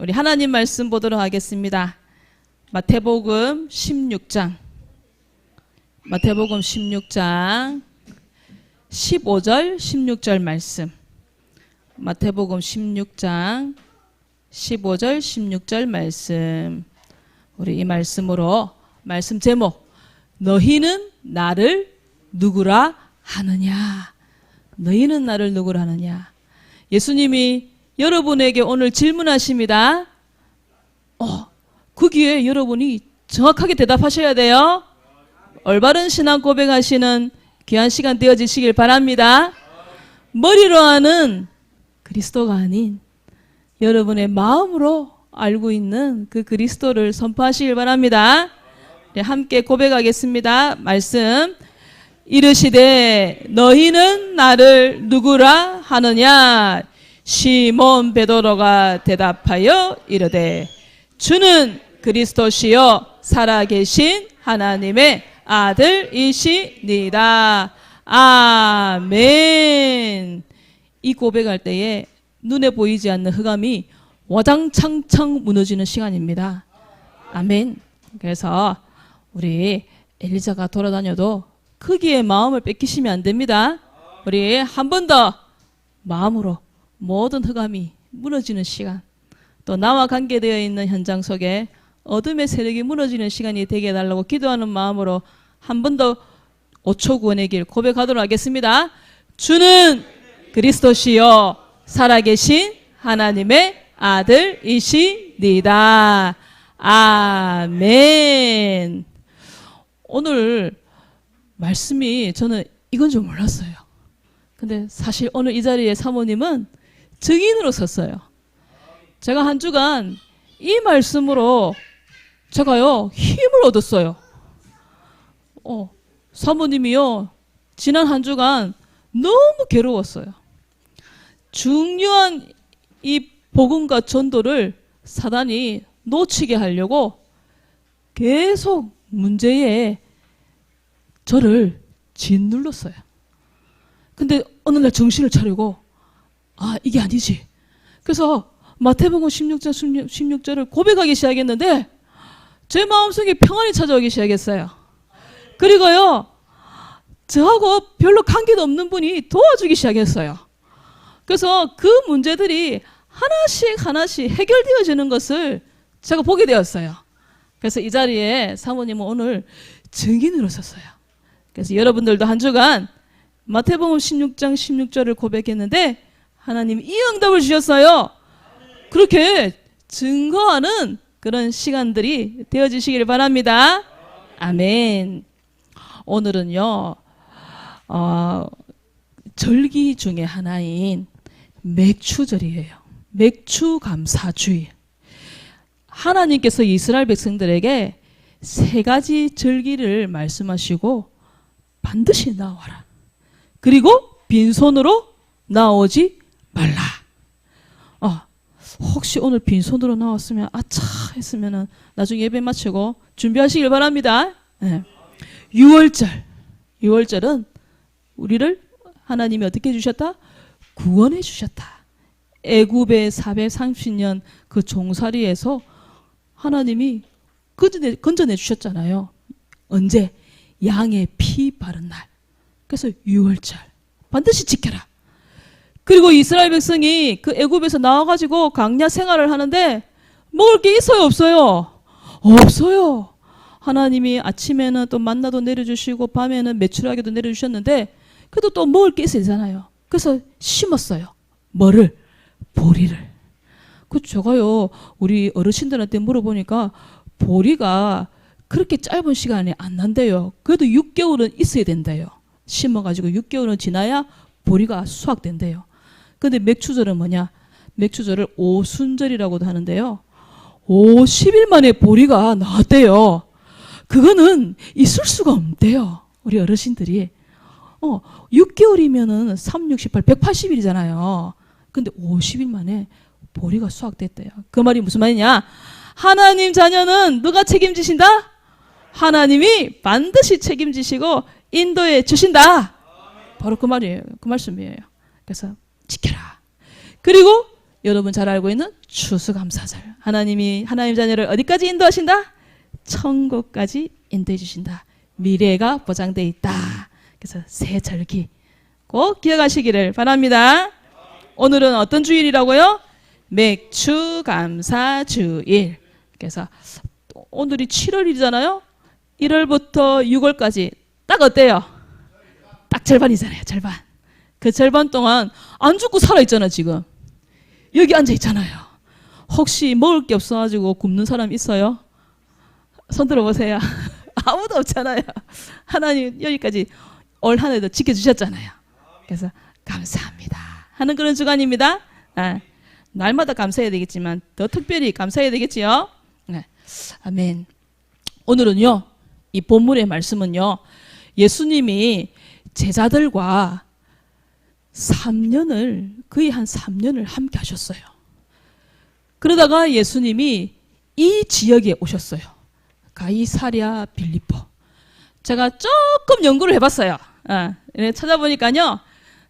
우리 하나님 말씀 보도록 하겠습니다. 마태복음 16장 15절 16절 말씀. 마태복음 16장 15절 16절 말씀. 우리 이 말씀으로 말씀 제목, 너희는 나를 누구라 하느냐. 너희는 나를 누구라 하느냐. 예수님이 여러분에게 오늘 질문하십니다. 거기에 여러분이 정확하게 대답하셔야 돼요. 올바른 신앙 고백하시는 귀한 시간 되어지시길 바랍니다. 머리로 하는 그리스도가 아닌 여러분의 마음으로 알고 있는 그 그리스도를 선포하시길 바랍니다. 네, 함께 고백하겠습니다. 말씀. 이르시되 너희는 나를 누구라 하느냐. 시몬 베드로가 대답하여 이르되 주는 그리스도시요 살아계신 하나님의 아들이시니라. 아멘. 이 고백할 때에 눈에 보이지 않는 흑암이 와장창창 무너지는 시간입니다. 아멘. 그래서 우리 엘리자가 돌아다녀도 크기에 마음을 뺏기시면 안 됩니다. 우리 한 번 더 마음으로 모든 흑암이 무너지는 시간, 또 나와 관계되어 있는 현장 속에 어둠의 세력이 무너지는 시간이 되게 해달라고 기도하는 마음으로 한 번 더 5초 구원의 길 고백하도록 하겠습니다. 주는 그리스도시요 살아계신 하나님의 아들이시니라. 아멘. 오늘 말씀이 저는 이건 줄 몰랐어요. 근데 사실 오늘 이 자리에 사모님은 증인으로 섰어요. 제가 한 주간 이 말씀으로 제가요 힘을 얻었어요. 사모님이요 지난 한 주간 너무 괴로웠어요. 중요한 이 복음과 전도를 사단이 놓치게 하려고 계속 문제에 저를 짓눌렀어요. 근데 어느 날 정신을 차리고 이게 아니지. 그래서 마태복음 16장 16절을 고백하기 시작했는데 제 마음속에 평안이 찾아오기 시작했어요. 그리고요 저하고 별로 관계도 없는 분이 도와주기 시작했어요. 그래서 그 문제들이 하나씩 해결되어지는 것을 제가 보게 되었어요. 그래서 이 자리에 사모님은 오늘 증인으로 섰어요. 그래서 여러분들도 한 주간 마태복음 16장 16절을 고백했는데 하나님이 이 응답을 주셨어요. 그렇게 증거하는 그런 시간들이 되어지시길 바랍니다. 아멘. 오늘은요 절기 중에 하나인 맥추절이에요. 맥추감사주의. 하나님께서 이스라엘 백성들에게 3가지 절기를 말씀하시고 반드시 나와라. 그리고 빈손으로 나오지 말라. 혹시 오늘 빈손으로 나왔으면 아차 했으면 나중에 예배 마치고 준비하시길 바랍니다. 네. 6월절은 우리를 하나님이 어떻게 해주셨다? 구원해 주셨다. 애굽의 430년 그 종살이에서 하나님이 건져내 주셨잖아요. 언제? 양의 피 바른 날. 그래서 6월절 반드시 지켜라. 그리고 이스라엘 백성이 그 애굽에서 나와가지고 광야 생활을 하는데 먹을 게 있어요, 없어요? 없어요. 하나님이 아침에는 또 만나도 내려주시고 밤에는 메추라기도 내려주셨는데 그래도 또 먹을 게 있어야 되잖아요. 그래서 심었어요. 뭐를? 보리를. 제가요 우리 어르신들한테 물어보니까 보리가 그렇게 짧은 시간에 안 난대요. 그래도 6개월은 있어야 된대요. 심어가지고 6개월은 지나야 보리가 수확된대요. 근데 맥추절은 뭐냐? 맥추절을 오순절이라고도 하는데요. 50일 만에 보리가 나왔대요. 그거는 있을 수가 없대요. 우리 어르신들이. 6개월이면은 3, 68, 180일이잖아요. 근데 50일 만에 보리가 수확됐대요. 그 말이 무슨 말이냐? 하나님 자녀는 누가 책임지신다? 하나님이 반드시 책임지시고 인도해 주신다. 바로 그 말이에요. 그 말씀이에요. 그래서 지켜라. 그리고 여러분 잘 알고 있는 추수감사절. 하나님 자녀를 어디까지 인도하신다? 천국까지 인도해 주신다. 미래가 보장돼 있다. 그래서 새 절기 꼭 기억하시기를 바랍니다. 오늘은 어떤 주일이라고요? 맥추감사주일. 그래서 오늘이 7월이잖아요. 1월부터 6월까지 딱 어때요? 딱 절반이잖아요. 절반. 그 절반 동안 안 죽고 살아있잖아. 지금 여기 앉아있잖아요. 혹시 먹을 게 없어가지고 굶는 사람 있어요? 손 들어보세요. 아무도 없잖아요. 하나님 여기까지 올 한 해도 지켜주셨잖아요. 그래서 감사합니다 하는 그런 주간입니다. 날마다 감사해야 되겠지만 더 특별히 감사해야 되겠지요. 아멘. 오늘은요, 이 본문의 말씀은요, 예수님이 제자들과 3년을, 거의 한 3년을 함께 하셨어요. 그러다가 예수님이 이 지역에 오셨어요. 가이사랴 빌립보. 제가 조금 연구를 해봤어요. 찾아보니까요,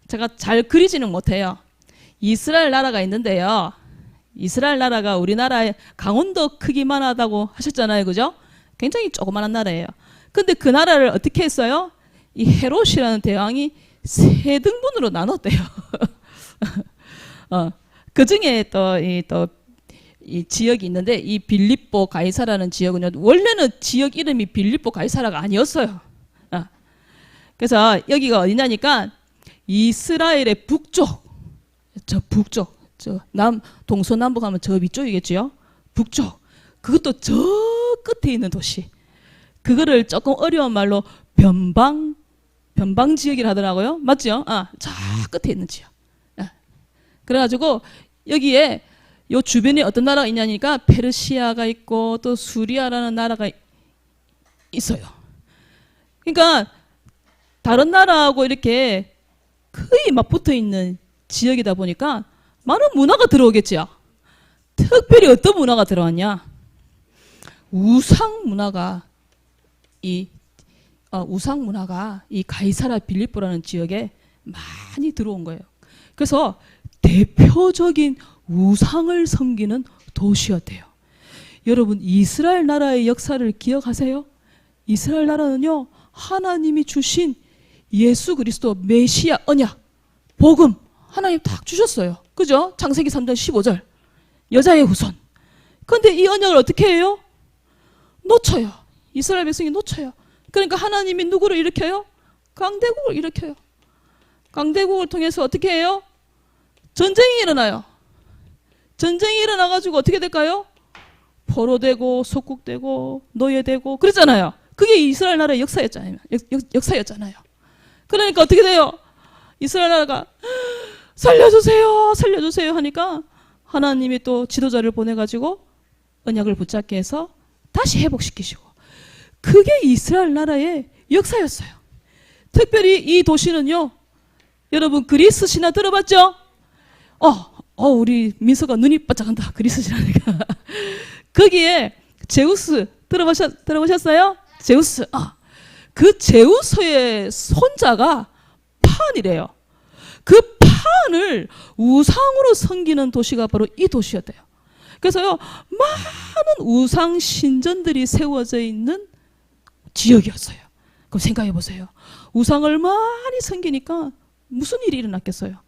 제가 잘 그리지는 못해요. 이스라엘 나라가 있는데요. 이스라엘 나라가 우리나라의 강원도 크기만 하다고 하셨잖아요. 그죠? 굉장히 조그마한 나라예요. 근데 그 나라를 어떻게 했어요? 이 헤롯이라는 대왕이 3등분으로 나눴대요. 그 중에 이 지역이 있는데, 이 빌립보 가이사라는 지역은요, 원래는 지역 이름이 빌립보 가이사라가 아니었어요. 그래서 여기가 어디냐니까 이스라엘의 북쪽, 동서남북 하면 저 위쪽이겠지요. 북쪽. 그것도 저 끝에 있는 도시. 그거를 조금 어려운 말로 변방 지역이라 하더라고요. 맞죠? 저 끝에 있는 지역. 그래가지고 여기에 요 주변에 어떤 나라가 있냐니까 페르시아가 있고 또 수리아라는 나라가 있어요. 그러니까 다른 나라하고 이렇게 거의 막 붙어 있는 지역이다 보니까 많은 문화가 들어오겠죠. 특별히 어떤 문화가 들어왔냐? 우상 문화가 이 가이사랴 빌립보라는 지역에 많이 들어온 거예요. 그래서 대표적인 우상을 섬기는 도시였대요. 여러분, 이스라엘 나라의 역사를 기억하세요? 이스라엘 나라는요, 하나님이 주신 예수 그리스도 메시아 언약, 복음, 하나님 딱 주셨어요. 그죠? 창세기 3장 15절. 여자의 후손. 근데 이 언약을 어떻게 해요? 놓쳐요. 이스라엘 백성이 놓쳐요. 그러니까 하나님이 누구를 일으켜요? 강대국을 일으켜요. 강대국을 통해서 어떻게 해요? 전쟁이 일어나요. 전쟁이 일어나가지고 어떻게 될까요? 포로되고 속국되고 노예되고 그랬잖아요. 그게 이스라엘 나라의 역사였잖아요. 역사였잖아요. 그러니까 어떻게 돼요? 이스라엘 나라가 살려주세요, 살려주세요 하니까 하나님이 또 지도자를 보내가지고 언약을 붙잡게 해서 다시 회복시키시고, 그게 이스라엘 나라의 역사였어요. 특별히 이 도시는요, 여러분 그리스 신화 들어봤죠? 우리 민서가 눈이 반짝한다. 그리스 신화니까. 거기에 제우스 들어보셨어요? 제우스. 그 제우스의 손자가 판이래요. 그 판을 우상으로 섬기는 도시가 바로 이 도시였대요. 그래서요, 많은 우상 신전들이 세워져 있는 지역이었어요. 그럼 생각해 보세요. 우상을 많이 섬기니까 무슨 일이 일어났겠어요?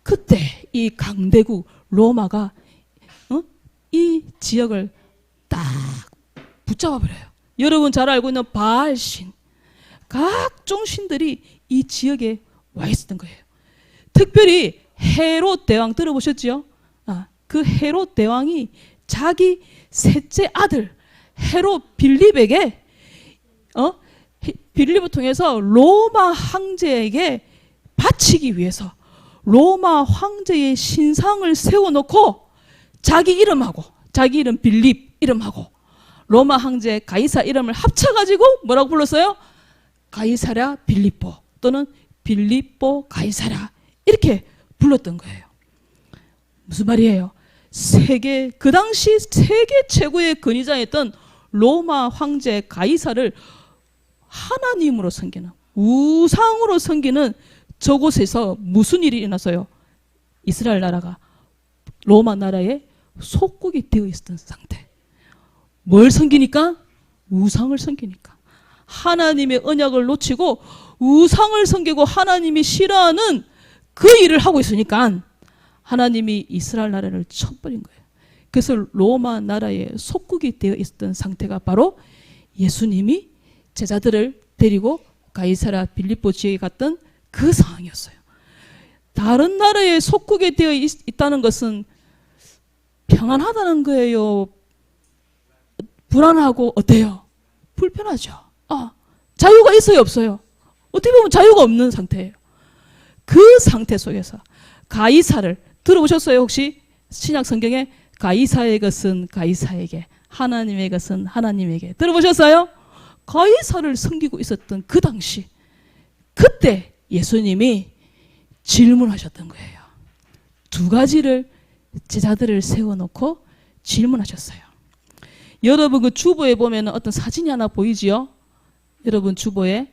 그때 이 강대국 로마가 이 지역을 딱 붙잡아 버려요. 여러분 잘 알고 있는 바알신, 각종 신들이 이 지역에 와 있었던 거예요. 특별히 헤롯 대왕 들어보셨지요? 그 헤롯 대왕이 자기 셋째 아들 헤롯 빌립에게 빌립을 통해서 로마 황제에게 바치기 위해서 로마 황제의 신상을 세워놓고 자기 이름하고, 자기 이름 빌립 이름하고 로마 황제 가이사 이름을 합쳐가지고 뭐라고 불렀어요? 가이사랴 빌립보 또는 빌립보 가이사랴 이렇게 불렀던 거예요. 무슨 말이에요? 그 당시 세계 최고의 권위자였던 로마 황제 가이사를 하나님으로 섬기는, 우상으로 섬기는 저곳에서 무슨 일이 일어났어요? 이스라엘 나라가 로마 나라의 속국이 되어 있었던 상태. 뭘 섬기니까? 우상을 섬기니까. 하나님의 언약을 놓치고 우상을 섬기고 하나님이 싫어하는 그 일을 하고 있으니까 하나님이 이스라엘 나라를 쳐버린 거예요. 그래서 로마 나라의 속국이 되어 있었던 상태가 바로 예수님이 제자들을 데리고 가이사랴 빌립보 지역에 갔던 그 상황이었어요. 다른 나라의 속국에 되어 있다는 것은 평안하다는 거예요? 불안하고 어때요? 불편하죠. 자유가 있어요, 없어요? 어떻게 보면 자유가 없는 상태예요. 그 상태 속에서 가이사를 들어보셨어요? 혹시 신약 성경에 가이사의 것은 가이사에게, 하나님의 것은 하나님에게 들어보셨어요? 가이사를 섬기고 있었던 그 당시, 그때 예수님이 질문하셨던 거예요. 두 가지를 제자들을 세워놓고 질문하셨어요. 여러분 그 주보에 보면 어떤 사진이 하나 보이지요? 여러분 주보에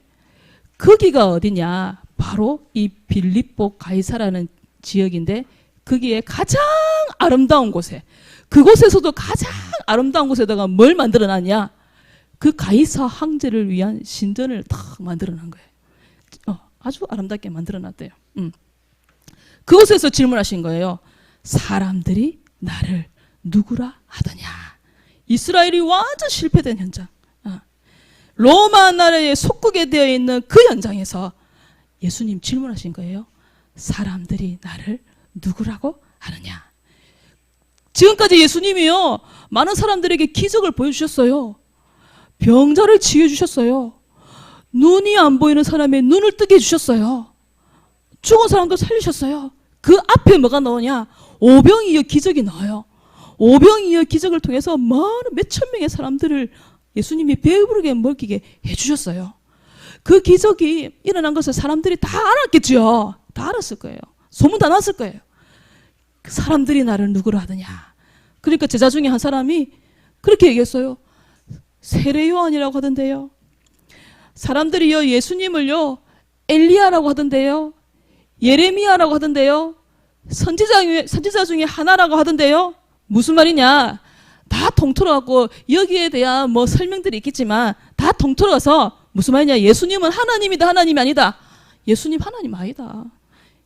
거기가 어디냐? 바로 이 빌립보 가이사라는 지역인데 거기에 가장 아름다운 곳에, 그곳에서도 가장 아름다운 곳에다가 뭘 만들어놨냐? 그 가이사 황제를 위한 신전을 다 만들어놓은 거예요. 아주 아름답게 만들어놨대요. 그곳에서 질문하신 거예요. 사람들이 나를 누구라 하더냐? 이스라엘이 완전 실패된 현장, 로마 나라의 속국에 되어 있는 그 현장에서 예수님 질문하신 거예요. 사람들이 나를 누구라고 하느냐? 지금까지 예수님이요, 많은 사람들에게 기적을 보여주셨어요. 병자를 치유해주셨어요. 눈이 안 보이는 사람의 눈을 뜨게 해주셨어요. 죽은 사람도 살리셨어요. 그 앞에 뭐가 나오냐? 오병이어 기적이 나와요. 오병이어 기적을 통해서 많은 몇천 명의 사람들을 예수님이 배부르게 먹이게 해주셨어요. 그 기적이 일어난 것을 사람들이 다 알았겠죠. 다 알았을 거예요. 소문 다 났을 거예요. 그 사람들이 나를 누구로 하느냐? 그러니까 제자 중에 한 사람이 그렇게 얘기했어요. 세례 요한이라고 하던데요. 사람들이요, 예수님을요, 엘리야라고 하던데요. 예레미야라고 하던데요. 선지자 중에 하나라고 하던데요. 무슨 말이냐? 다 통틀어갖고 여기에 대한 뭐 설명들이 있겠지만 다 통틀어서 무슨 말이냐? 예수님은 하나님이다, 하나님이 아니다. 예수님 하나님 아니다.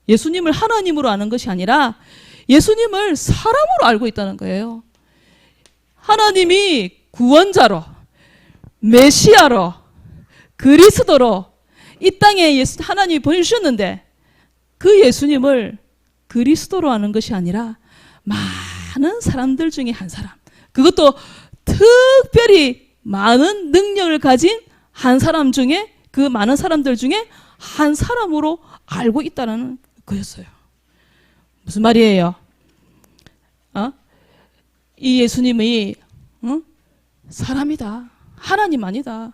예수님을 하나님으로 아는 것이 아니라 예수님을 사람으로 알고 있다는 거예요. 하나님이 구원자로, 메시아로, 그리스도로 이 땅에 하나님이 보내주셨는데 그 예수님을 그리스도로 아는 것이 아니라 많은 사람들 중에 한 사람, 그것도 특별히 많은 능력을 가진 한 사람 중에, 그 많은 사람들 중에 한 사람으로 알고 있다는 거였어요. 무슨 말이에요? 이 예수님이 사람이다, 하나님 아니다.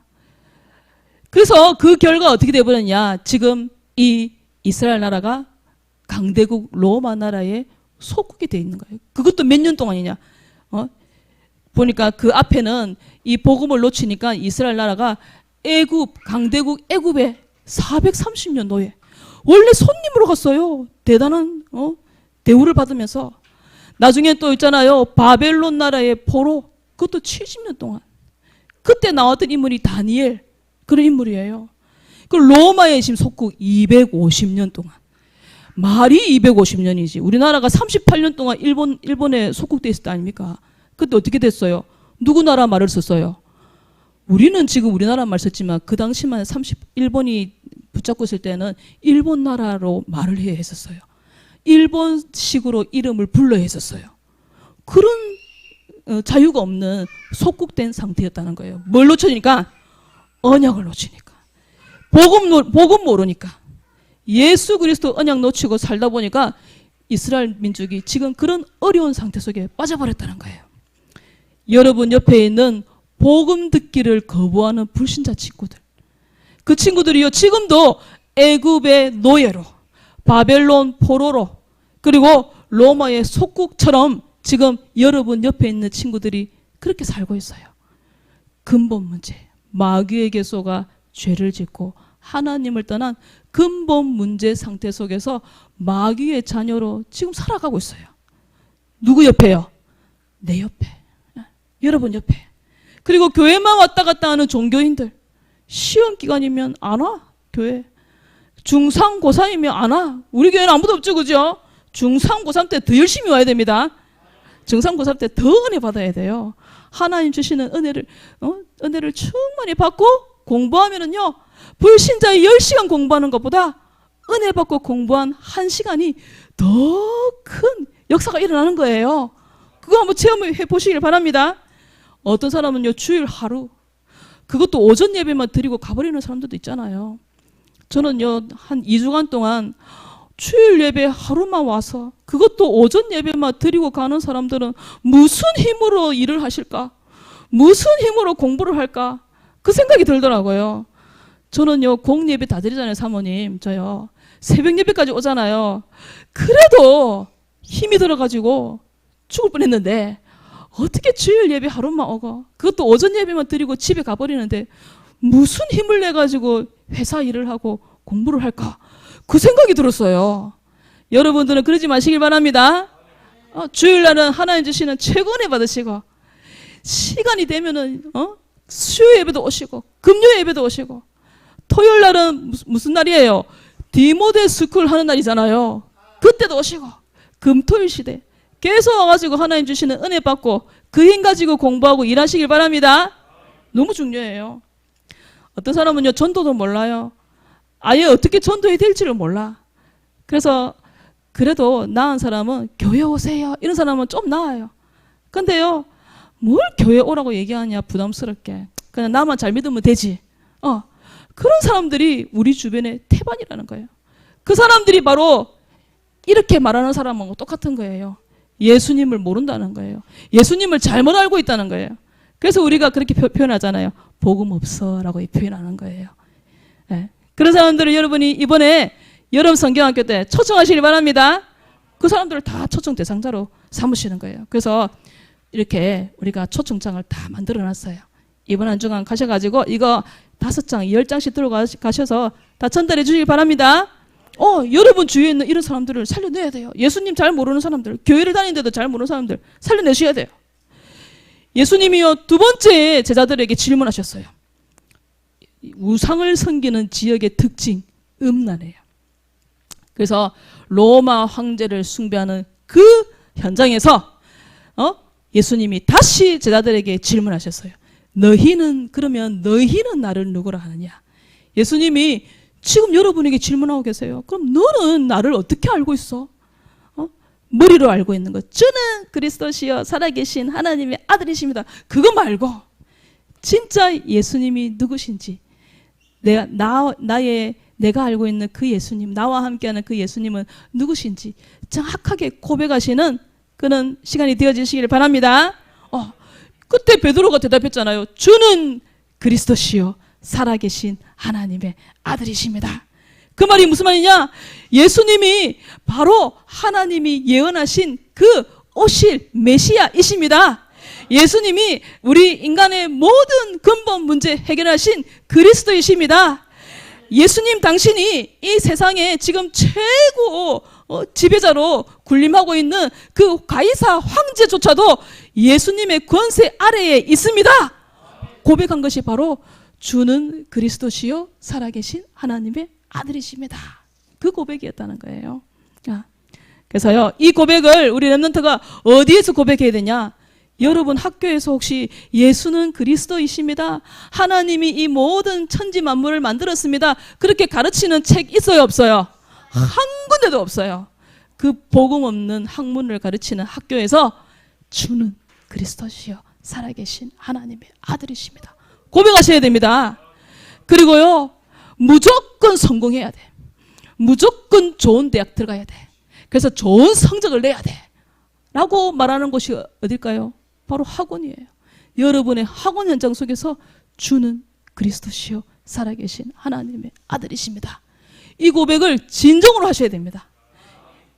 그래서 그 결과 어떻게 되어버렸냐? 지금 이 이스라엘 나라가 강대국 로마 나라의 속국이 되어 있는 거예요. 그것도 몇 년 동안이냐? 보니까 그 앞에는 이 복음을 놓치니까 이스라엘 나라가 강대국 애굽에 430년 노예. 원래 손님으로 갔어요. 대단한 대우를 받으면서. 나중에 또 있잖아요. 바벨론 나라의 포로. 그것도 70년 동안. 그때 나왔던 인물이 다니엘. 그런 인물이에요. 그 로마의 지금 속국 250년 동안. 말이 250년이지. 우리나라가 38년 동안 일본에 속국돼 있을 때 아닙니까? 그때 어떻게 됐어요? 누구 나라 말을 썼어요? 우리는 지금 우리나라 말 썼지만 그 당시만 일본이 붙잡고 있을 때는 일본 나라로 말을 해야 했었어요. 일본식으로 이름을 불러야 했었어요. 그런 자유가 없는 속국된 상태였다는 거예요. 뭘 놓치니까? 언약을 놓치니까. 복음 모르니까. 예수 그리스도 언약 놓치고 살다 보니까 이스라엘 민족이 지금 그런 어려운 상태 속에 빠져버렸다는 거예요. 여러분 옆에 있는 복음 듣기를 거부하는 불신자 친구들, 그 친구들이요, 지금도 애굽의 노예로, 바벨론 포로로, 그리고 로마의 속국처럼 지금 여러분 옆에 있는 친구들이 그렇게 살고 있어요. 근본 문제, 마귀에게 속아 죄를 짓고 하나님을 떠난 근본 문제 상태 속에서 마귀의 자녀로 지금 살아가고 있어요. 누구 옆에요? 내 옆에. 여러분 옆에. 그리고 교회만 왔다 갔다 하는 종교인들. 시험 기간이면 안 와, 교회. 중3, 고3이면 안 와. 우리 교회는 아무도 없죠, 그죠? 중3, 고3 때 더 열심히 와야 됩니다. 중3, 고3 때 더 은혜 받아야 돼요. 하나님 주시는 은혜를 충분히 받고 공부하면은요, 불신자의 10시간 공부하는 것보다 은혜 받고 공부한 1시간이 더 큰 역사가 일어나는 거예요. 그거 한번 체험해 보시길 바랍니다. 어떤 사람은요, 주일 하루, 그것도 오전 예배만 드리고 가버리는 사람들도 있잖아요. 저는요, 한 2주간 동안 주일 예배 하루만 와서 그것도 오전 예배만 드리고 가는 사람들은 무슨 힘으로 일을 하실까? 무슨 힘으로 공부를 할까? 그 생각이 들더라고요. 저는요, 공예배 다 드리잖아요, 사모님. 저요. 새벽 예배까지 오잖아요. 그래도 힘이 들어가지고 죽을 뻔했는데 어떻게 주일 예배 하루만 오고 그것도 오전 예배만 드리고 집에 가버리는데 무슨 힘을 내가지고 회사 일을 하고 공부를 할까? 그 생각이 들었어요. 여러분들은 그러지 마시길 바랍니다. 주일날은 하나님 주시는 최고 은혜 받으시고 시간이 되면은 수요 예배도 오시고 금요 예배도 오시고 토요일날은 무슨 날이에요? 디모데 스쿨 하는 날이잖아요. 그때도 오시고 금토일 시대 계속 와가지고 하나님 주시는 은혜 받고 그 힘 가지고 공부하고 일하시길 바랍니다. 너무 중요해요. 어떤 사람은요, 전도도 몰라요. 아예 어떻게 전도해야 될지를 몰라. 그래서 그래도 나은 사람은 교회 오세요. 이런 사람은 좀 나아요. 근데요, 뭘 교회 오라고 얘기하냐, 부담스럽게. 그냥 나만 잘 믿으면 되지. 그런 사람들이 우리 주변에 태반이라는 거예요. 그 사람들이 바로 이렇게 말하는 사람하고 똑같은 거예요. 예수님을 모른다는 거예요. 예수님을 잘못 알고 있다는 거예요. 그래서 우리가 그렇게 표현하잖아요. 복음 없어 라고 표현하는 거예요. 네. 그런 사람들을 여러분이 이번에 여름 성경학교 때 초청하시길 바랍니다. 그 사람들을 다 초청 대상자로 삼으시는 거예요. 그래서 이렇게 우리가 초청장을 다 만들어 놨어요. 이번 한 주간 가셔가지고 이거 5장, 10장씩 들어가셔서 다 전달해 주시기 바랍니다. 여러분 주위에 있는 이런 사람들을 살려내야 돼요. 예수님 잘 모르는 사람들, 교회를 다니는데도 잘 모르는 사람들 살려내셔야 돼요. 예수님이요, 2번째 제자들에게 질문하셨어요. 우상을 섬기는 지역의 특징, 음란이에요. 그래서 로마 황제를 숭배하는 그 현장에서 예수님이 다시 제자들에게 질문하셨어요. 그러면 너희는 나를 누구라 하느냐? 예수님이 지금 여러분에게 질문하고 계세요. 그럼 너는 나를 어떻게 알고 있어? 머리로 알고 있는 것. 주는 그리스도시여 살아계신 하나님의 아들이십니다. 그거 말고 진짜 예수님이 누구신지, 내가 알고 있는 그 예수님, 나와 함께하는 그 예수님은 누구신지 정확하게 고백하시는 그런 시간이 되어지시기를 바랍니다. 그때 베드로가 대답했잖아요. 주는 그리스도시요 살아계신 하나님의 아들이십니다. 그 말이 무슨 말이냐? 예수님이 바로 하나님이 예언하신 그 오실 메시아이십니다. 예수님이 우리 인간의 모든 근본 문제 해결하신 그리스도이십니다. 예수님 당신이 이 세상에 지금 최고 지배자로 군림하고 있는 그 가이사 황제조차도 예수님의 권세 아래에 있습니다. 고백한 것이 바로 주는 그리스도시요 살아계신 하나님의 아들이십니다. 그 고백이었다는 거예요. 그래서요, 이 고백을 우리 렘넌트가 어디에서 고백해야 되냐? 여러분 학교에서 혹시 예수는 그리스도이십니다, 하나님이 이 모든 천지 만물을 만들었습니다, 그렇게 가르치는 책 있어요, 없어요? 한 군데도 없어요. 그 복음 없는 학문을 가르치는 학교에서 주는 그리스도시요 살아계신 하나님의 아들이십니다 고백하셔야 됩니다. 그리고요, 무조건 성공해야 돼. 무조건 좋은 대학 들어가야 돼. 그래서 좋은 성적을 내야 돼 라고 말하는 곳이 어딜까요? 바로 학원이에요. 여러분의 학원 현장 속에서 주는 그리스도시요 살아계신 하나님의 아들이십니다. 이 고백을 진정으로 하셔야 됩니다.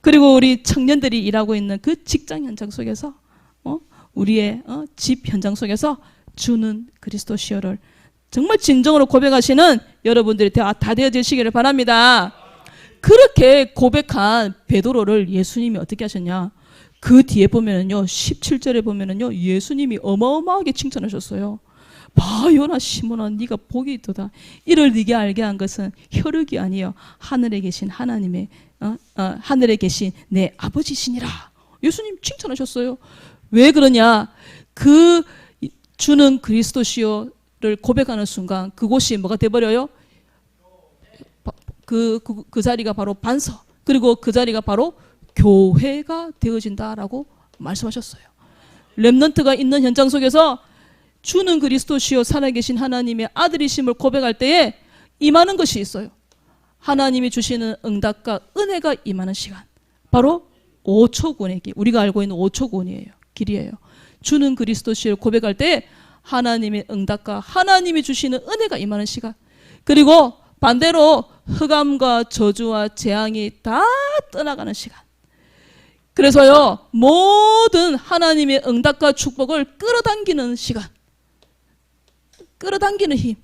그리고 우리 청년들이 일하고 있는 그 직장 현장 속에서 우리의 집 현장 속에서 주는 그리스도시요를 정말 진정으로 고백하시는 여러분들이 다 되어지시기를 바랍니다. 그렇게 고백한 베드로를 예수님이 어떻게 하셨냐? 그 뒤에 보면은요, 17절에 보면은요, 예수님이 어마어마하게 칭찬하셨어요. 봐, 요나 시몬아, 네가 복이 있도다. 이를 네게 알게 한 것은 혈육이 아니요 하늘에 계신 하나님의 하늘에 계신 내 아버지시니라. 예수님 칭찬하셨어요. 왜 그러냐? 그 주는 그리스도시요를 고백하는 순간 그곳이 뭐가 돼버려요? 그 자리가 바로 반석, 그리고 그 자리가 바로 교회가 되어진다라고 말씀하셨어요. 렘넌트가 있는 현장 속에서 주는 그리스도시요 살아계신 하나님의 아들이심을 고백할 때에 임하는 것이 있어요. 하나님이 주시는 응답과 은혜가 임하는 시간, 바로 5초 구원의 길, 우리가 알고 있는 5초 구원이에요. 길이에요. 주는 그리스도시를 고백할 때 하나님의 응답과 하나님이 주시는 은혜가 임하는 시간, 그리고 반대로 흑암과 저주와 재앙이 다 떠나가는 시간. 그래서요, 모든 하나님의 응답과 축복을 끌어당기는 시간, 끌어당기는 힘,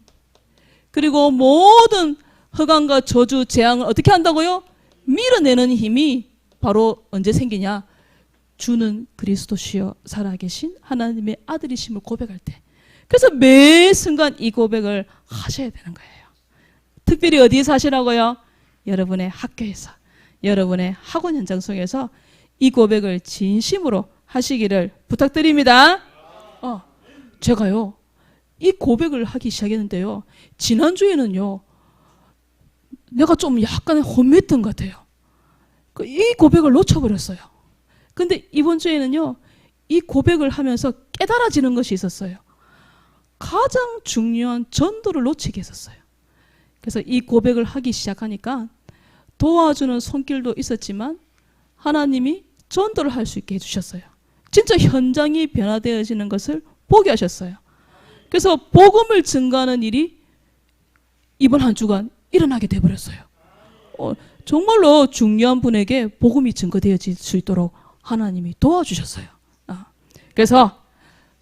그리고 모든 흑암과 저주, 재앙을 어떻게 한다고요? 밀어내는 힘이 바로 언제 생기냐? 주는 그리스도시여 살아계신 하나님의 아들이심을 고백할 때. 그래서 매 순간 이 고백을 하셔야 되는 거예요. 특별히 어디에서 하시라고요? 여러분의 학교에서, 여러분의 학원 현장 속에서 이 고백을 진심으로 하시기를 부탁드립니다. 제가요, 이 고백을 하기 시작했는데요, 지난주에는요, 내가 좀 약간 혼미했던 것 같아요. 이 고백을 놓쳐버렸어요. 근데 이번 주에는요, 이 고백을 하면서 깨달아지는 것이 있었어요. 가장 중요한 전도를 놓치게 했었어요. 그래서 이 고백을 하기 시작하니까 도와주는 손길도 있었지만 하나님이 전도를 할 수 있게 해주셨어요. 진짜 현장이 변화되어지는 것을 보게 하셨어요. 그래서 복음을 증거하는 일이 이번 한 주간 일어나게 되어버렸어요. 정말로 중요한 분에게 복음이 증거되어질 수 있도록 하나님이 도와주셨어요. 그래서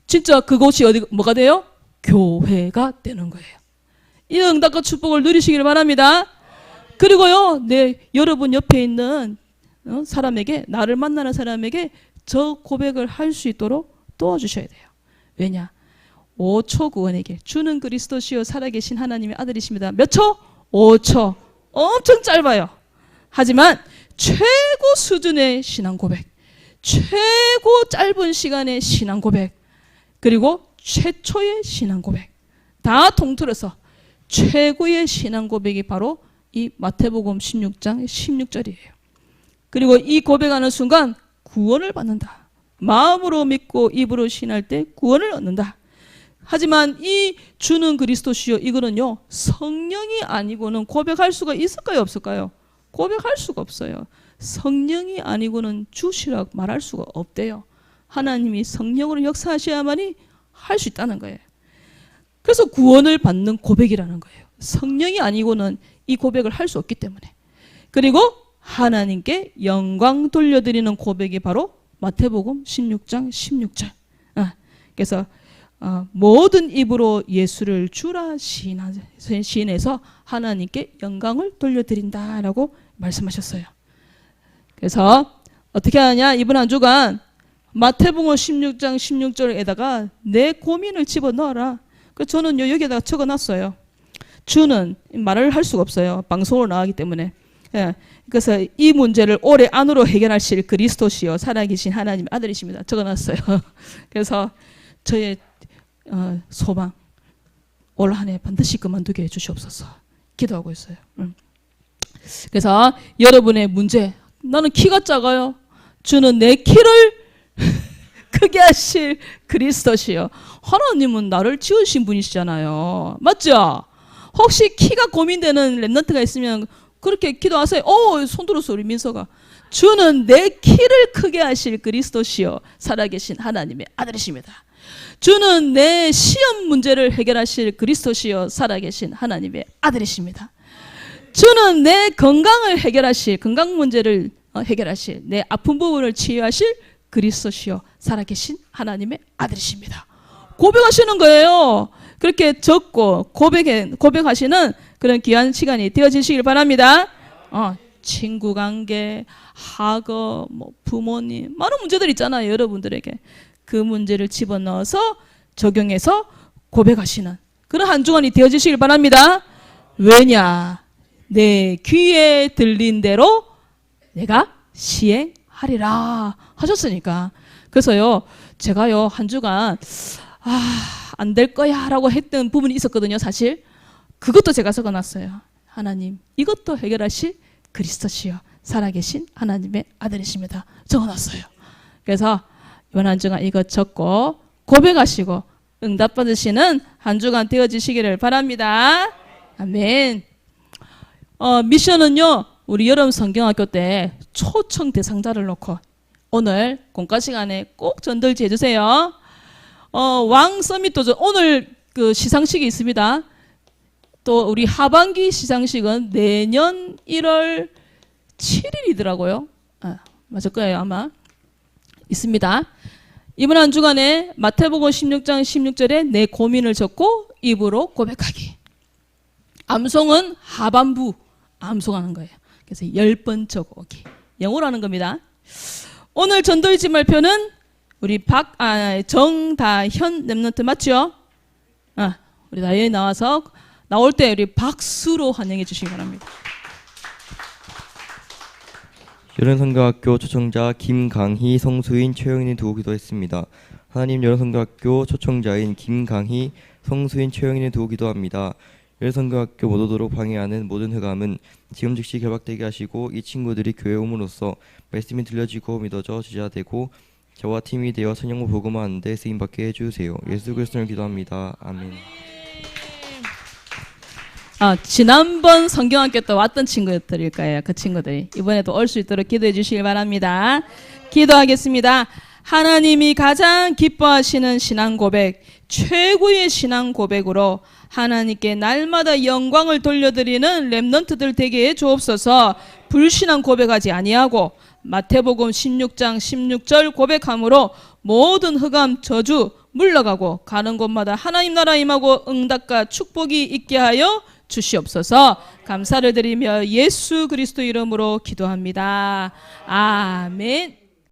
진짜 그곳이 뭐가 돼요? 교회가 되는 거예요. 이 응답과 축복을 누리시길 바랍니다. 그리고요, 여러분 옆에 있는 사람에게, 나를 만나는 사람에게 저 고백을 할 수 있도록 도와주셔야 돼요. 왜냐? 5초 구원의 길, 주는 그리스도시요 살아계신 하나님의 아들이십니다. 몇 초? 5초. 엄청 짧아요. 하지만 최고 수준의 신앙 고백, 최고 짧은 시간의 신앙 고백, 그리고 최초의 신앙 고백, 다 통틀어서 최고의 신앙 고백이 바로 이 마태복음 16장 16절이에요. 그리고 이 고백하는 순간 구원을 받는다. 마음으로 믿고 입으로 신할 때 구원을 얻는다. 하지만 이 주는 그리스도시요, 이거는요, 성령이 아니고는 고백할 수가 있을까요, 없을까요? 고백할 수가 없어요. 성령이 아니고는 주시라고 말할 수가 없대요. 하나님이 성령으로 역사하셔야만이 할 수 있다는 거예요. 그래서 구원을 받는 고백이라는 거예요. 성령이 아니고는 이 고백을 할 수 없기 때문에. 그리고 하나님께 영광 돌려드리는 고백이 바로 마태복음 16장 16절. 그래서 모든 입으로 예수를 주라 시인해서 하나님께 영광을 돌려드린다라고 말씀하셨어요. 그래서 어떻게 하냐? 이번 한 주간 마태복음 16장 16절에다가 내 고민을 집어넣어라. 그래서 저는 여기에다가 적어놨어요. 주는 말을 할 수가 없어요. 방송으로 나가기 때문에. 그래서 이 문제를 올해 안으로 해결하실 그리스도시요 살아계신 하나님의 아들이십니다. 적어놨어요. 그래서 저의 소망, 올 한 해 반드시 그만두게 해주시옵소서 기도하고 있어요. 그래서 여러분의 문제, 나는 키가 작아요. 주는 내 키를 크게 하실 그리스도시요. 하나님은 나를 지으신 분이시잖아요. 맞죠? 혹시 키가 고민되는 렘넌트가 있으면 그렇게 기도하세요. 손 들었어 우리 민서가. 주는 내 키를 크게 하실 그리스도시요 살아계신 하나님의 아들이십니다. 주는 내 시험 문제를 해결하실 그리스도시요 살아계신 하나님의 아들이십니다. 주는 내 건강을 해결하실, 건강 문제를 해결하실, 내 아픈 부분을 치유하실 그리스도시요 살아계신 하나님의 아들이십니다. 고백하시는 거예요. 그렇게 적고 고백하시는 그런 귀한 시간이 되어지시길 바랍니다. 친구 관계, 학업, 뭐 부모님, 많은 문제들 있잖아요. 여러분들에게 그 문제를 집어넣어서 적용해서 고백하시는 그런 한 주간이 되어지시길 바랍니다. 왜냐? 내 귀에 들린 대로 내가 시행하리라 하셨으니까. 그래서요, 제가요, 한 주간 안 될 거야 라고 했던 부분이 있었거든요. 사실 그것도 제가 적어놨어요. 하나님, 이것도 해결하실 그리스도시요 살아계신 하나님의 아들이십니다. 적어놨어요. 그래서 이번 한 주간 이것 적고 고백하시고 응답받으시는 한 주간 되어지시기를 바랍니다. 아멘. 미션은요, 우리 여름 성경학교 때 초청 대상자를 놓고 오늘 공과 시간에 꼭 전달지 해주세요. 왕 서밋 도전, 오늘 그 시상식이 있습니다. 또 우리 하반기 시상식은 내년 1월 7일이더라고요. 맞을 거예요, 아마. 있습니다. 이번 한 주간에 마태복음 16장 16절에 내 고민을 적고 입으로 고백하기. 암송은 하반부 암송하는 거예요. 그래서 10번 적어오기. 영어로 하는 겁니다. 오늘 전도일지 발표는 우리 정다현 랩런트 맞죠? 우리 다현이 나와서 나올 때 우리 박수로 환영해 주시기 바랍니다. 여론선교학교 초청자 김강희, 성수인, 최영인이 두고 기도했습니다. 하나님, 여론선교학교 초청자인 김강희, 성수인, 최영인이 두고 기도합니다. 여론선교학교 못 오도록 방해하는 모든 흑암은 지금 즉시 결박되게 하시고 이 친구들이 교회에 옴으로써 말씀이 들려지고 믿어져 지자되고 저와 팀이 되어 선영무 복음화하는 데 쓰임받게 해주세요. 예수 그리스도를 기도합니다. 아멘. 지난번 성경학교 때 왔던 친구들일 거예요. 그 친구들이 이번에도 올 수 있도록 기도해 주시길 바랍니다. 기도하겠습니다. 하나님이 가장 기뻐하시는 신앙 고백, 최고의 신앙 고백으로 하나님께 날마다 영광을 돌려드리는 렘넌트들 되게 해 주옵소서. 불신앙 고백하지 아니하고 마태복음 16장 16절 고백함으로 모든 흑암 저주 물러가고 가는 곳마다 하나님 나라 임하고 응답과 축복이 있게 하여 주시옵소서. 감사를 드리며 예수 그리스도 이름으로 기도합니다. 아멘.